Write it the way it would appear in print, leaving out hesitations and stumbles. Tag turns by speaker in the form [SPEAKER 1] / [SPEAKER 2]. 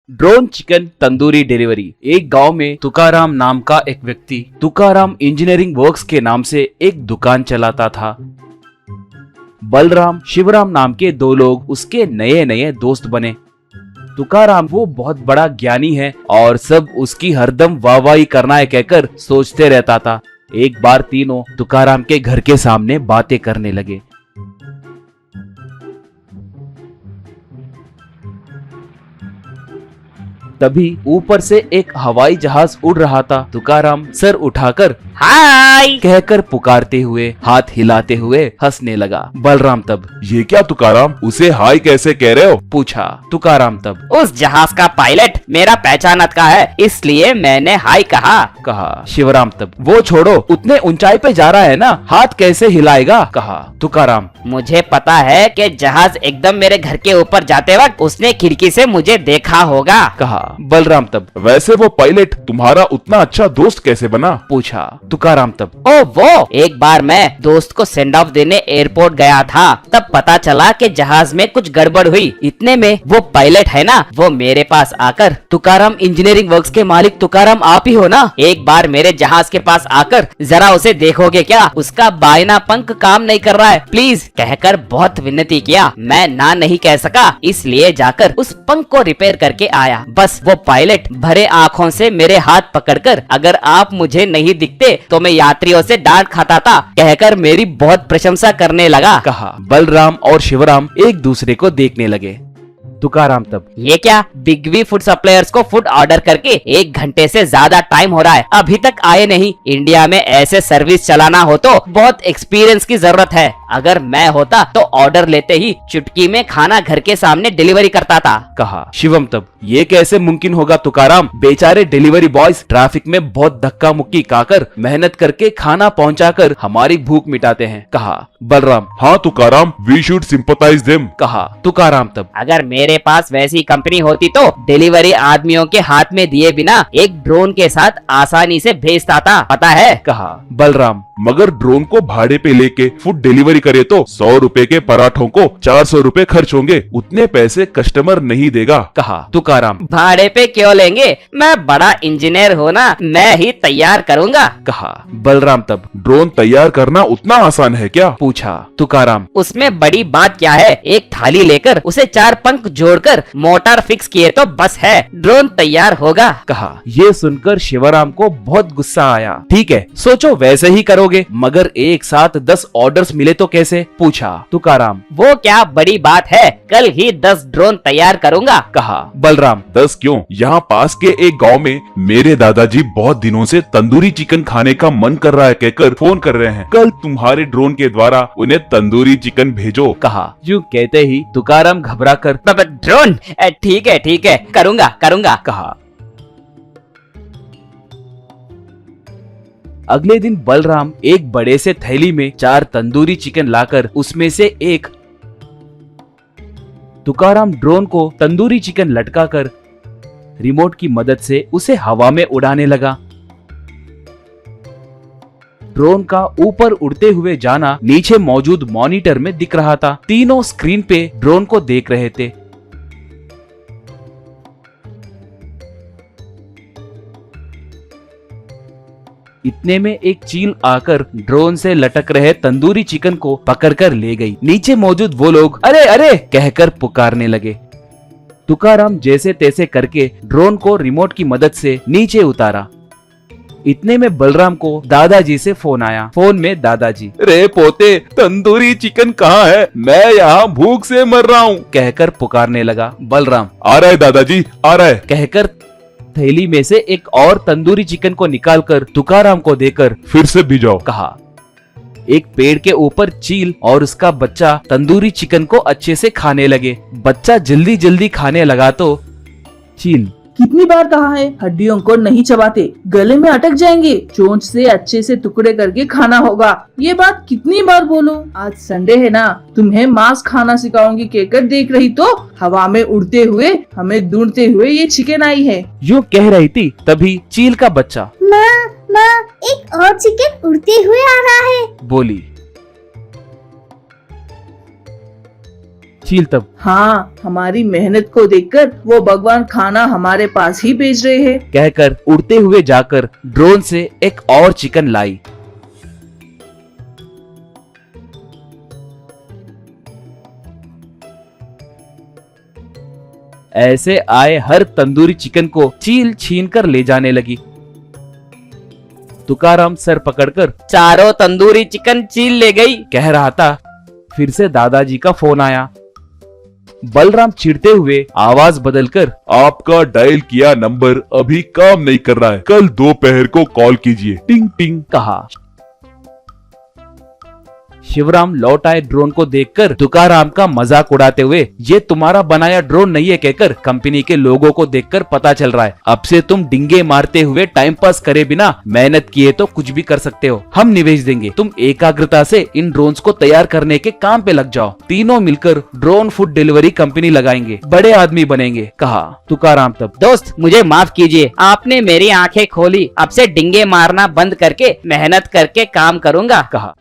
[SPEAKER 1] Drone chicken tandoori delivery. एक गांव में तुकाराम नाम का एक व्यक्ति तुकाराम इंजीनियरिंग वर्क्स के नाम से एक दुकान चलाता था। बलराम शिवराम नाम के दो लोग उसके नए नए दोस्त बने। तुकाराम वो बहुत बड़ा ज्ञानी है और सब उसकी हरदम वाहवाही करना है कहकर सोचते रहता था। एक बार तीनों तुकाराम के घर के सामने बातें करने लगे। तभी ऊपर से एक हवाई जहाज उड़ रहा था। तुकाराम सर उठाकर
[SPEAKER 2] हाय
[SPEAKER 1] कहकर पुकारते हुए हाथ हिलाते हुए हंसने लगा। बलराम तब
[SPEAKER 3] ये क्या तुकाराम, उसे हाय कैसे कह रहे हो?
[SPEAKER 1] पूछा। तुकाराम तब
[SPEAKER 2] उस जहाज का पायलट मेरा पहचानत का है, इसलिए मैंने हाय कहा।
[SPEAKER 1] शिवराम तब वो छोड़ो, उतने ऊंचाई पे जा रहा है ना, हाथ कैसे हिलाएगा? कहा। तुकाराम
[SPEAKER 2] मुझे पता है कि जहाज एकदम मेरे घर के ऊपर जाते वक्त उसने खिड़की से मुझे देखा होगा।
[SPEAKER 1] कहा। बलराम तब
[SPEAKER 3] वैसे वो पायलट तुम्हारा उतना अच्छा दोस्त कैसे बना?
[SPEAKER 1] पूछा। तुकाराम तब
[SPEAKER 2] ओ वो एक बार मैं दोस्त को सेंड ऑफ देने एयरपोर्ट गया था, तब पता चला कि जहाज में कुछ गड़बड़ हुई। इतने में वो पायलट है ना, वो मेरे पास आकर तुकाराम इंजीनियरिंग वर्क्स के मालिक तुकाराम आप ही हो ना, एक बार मेरे जहाज के पास आकर जरा उसे देखोगे क्या? उसका बायना पंख काम नहीं कर रहा है, प्लीज कहकर बहुत विनती किया। मैं ना नहीं कह सका, इसलिए जाकर उस पंख को रिपेयर करके आया। बस वो पायलट भरे आँखों से मेरे हाथ पकड़कर अगर आप मुझे नहीं दिखते तो मैं यात्रियों से डांट खाता था कहकर मेरी बहुत प्रशंसा करने लगा।
[SPEAKER 1] कहा। बलराम और शिवराम एक दूसरे को देखने लगे। तुकाराम तब
[SPEAKER 2] ये क्या, बिग वी फूड सप्लायर्स को फूड ऑर्डर करके 1 घंटे से ज्यादा टाइम हो रहा है, अभी तक आए नहीं। इंडिया में ऐसे सर्विस चलाना हो तो बहुत एक्सपीरियंस की जरूरत है। अगर मैं होता तो ऑर्डर लेते ही चुटकी में खाना घर के सामने डिलीवरी करता था।
[SPEAKER 1] कहा। शिवम तब ये कैसे मुमकिन होगा तुकाराम, बेचारे डिलीवरी बॉयज ट्रैफिक में बहुत धक्का मुक्की खाकर मेहनत करके खाना पहुंचाकर हमारी भूख मिटाते हैं। कहा। बलराम
[SPEAKER 3] हाँ Tukaram, we should sympathize them.
[SPEAKER 1] कहा। तुकाराम तब
[SPEAKER 2] अगर मेरे पास वैसी कंपनी होती तो डिलीवरी आदमियों के हाथ में दिए बिना एक ड्रोन के साथ आसानी से भेजता था, पता है?
[SPEAKER 1] कहा। बलराम
[SPEAKER 3] मगर ड्रोन को भाड़े पे लेके फूड डिलीवरी करे तो 100 रुपए के पराठों को 400 रुपए खर्च होंगे, उतने पैसे कस्टमर नहीं देगा।
[SPEAKER 1] कहा। तुकाराम
[SPEAKER 2] भाड़े पे क्यों लेंगे, मैं बड़ा इंजीनियर हूँ ना, मैं ही तैयार करूँगा।
[SPEAKER 1] कहा। बलराम तब
[SPEAKER 3] ड्रोन तैयार करना उतना आसान है क्या?
[SPEAKER 1] पूछा। तुकाराम
[SPEAKER 2] उसमें बड़ी बात क्या है, एक थाली लेकर उसे 4 पंख जोड़कर मोटर फिक्स किए तो बस है, ड्रोन तैयार होगा।
[SPEAKER 1] कहा। ये सुनकर शिवराम को बहुत गुस्सा आया। ठीक है, सोचो वैसे ही करोगे, मगर एक साथ 10 ऑर्डर्स मिले तो कैसे? पूछा। तुकाराम
[SPEAKER 2] वो क्या बड़ी बात है, कल ही 10 ड्रोन तैयार करूँगा।
[SPEAKER 1] कहा। बलराम
[SPEAKER 3] 10 क्यों, यहाँ पास के एक गांव में मेरे दादाजी बहुत दिनों से तंदूरी चिकन खाने का मन कर रहा है कहकर फोन कर रहे हैं, कल तुम्हारे ड्रोन के द्वारा उन्हें तंदूरी चिकन भेजो।
[SPEAKER 1] कहा। यूं कहते ही तुकाराम घबरा कर
[SPEAKER 2] ड्रोन ठीक है करूँगा।
[SPEAKER 1] कहा। अगले दिन बलराम एक बड़े से थैली में 4 तंदूरी चिकन लाकर उसमें से एक तुकाराम ड्रोन को तंदूरी चिकन लटकाकर रिमोट की मदद से उसे हवा में उड़ाने लगा। ड्रोन का ऊपर उड़ते हुए जाना नीचे मौजूद मॉनिटर में दिख रहा था। तीनों स्क्रीन पे ड्रोन को देख रहे थे। इतने में एक चील आकर ड्रोन से लटक रहे तंदूरी चिकन को पकड़कर ले गई। नीचे मौजूद वो लोग अरे अरे कहकर पुकारने लगे। तुकाराम जैसे तैसे करके ड्रोन को रिमोट की मदद से नीचे उतारा। इतने में बलराम को दादाजी से फोन आया। फोन में दादाजी
[SPEAKER 3] रे पोते, तंदूरी चिकन कहाँ है? मैं यहाँ भूख से मर रहा हूँ
[SPEAKER 1] कहकर पुकारने लगा। बलराम
[SPEAKER 3] आ रहा है दादाजी, आ रहा है
[SPEAKER 1] कहकर थैली में से एक और तंदूरी चिकन को निकालकर तुकाराम को देकर
[SPEAKER 3] फिर से भिजाओ।
[SPEAKER 1] कहा। एक पेड़ के ऊपर चील और उसका बच्चा तंदूरी चिकन को अच्छे से खाने लगे। बच्चा जल्दी जल्दी खाने लगा तो चील
[SPEAKER 4] कितनी बार कहा है, हड्डियों को नहीं चबाते, गले में अटक जाएंगे, चोंच से अच्छे से टुकड़े करके खाना होगा। ये बात कितनी बार बोलूं? आज संडे है ना, तुम्हें मांस खाना सिखाऊंगी कहकर देख रही तो हवा में उड़ते हुए हमें ढूंढते हुए ये चिकन आई है।
[SPEAKER 1] यूं कह रही थी तभी चील का बच्चा
[SPEAKER 5] माँ, एक और चिकन उड़ते हुए आ रहा है।
[SPEAKER 1] बोली। चील तब,
[SPEAKER 4] हाँ, हमारी मेहनत को देखकर वो भगवान खाना हमारे पास ही भेज रहे हैं।
[SPEAKER 1] कहकर उड़ते हुए जाकर ड्रोन से एक और चिकन लाई। ऐसे आए हर तंदूरी चिकन को चील छीन कर ले जाने लगी। तुकाराम सर पकड़कर
[SPEAKER 2] चारों तंदूरी चिकन चील ले गई।
[SPEAKER 1] कह रहा था, फिर से दादाजी का फोन आया। बलराम चिढ़ते हुए आवाज बदलकर,
[SPEAKER 3] आपका डायल किया नंबर अभी काम नहीं कर रहा है, कल दोपहर को कॉल कीजिए, टिंग टिंग।
[SPEAKER 1] कहा। शिवराम लौट आए ड्रोन को देखकर तुकाराम का मजाक उड़ाते हुए, ये तुम्हारा बनाया ड्रोन नहीं है कहकर कंपनी के लोगों को देखकर पता चल रहा है, अब से तुम डिंगे मारते हुए टाइम पास करे बिना मेहनत किए तो कुछ भी कर सकते हो, हम निवेश देंगे, तुम एकाग्रता से इन ड्रोन्स को तैयार करने के काम पे लग जाओ, तीनों मिलकर ड्रोन फूड डिलीवरी कंपनी लगाएंगे, बड़े आदमी बनेंगे। कहा। तुकाराम तब,
[SPEAKER 2] दोस्त मुझे माफ कीजिए, आपने मेरी आंखें खोली, अब से डिंगे मारना बंद करके मेहनत करके काम करूंगा।
[SPEAKER 1] कहा।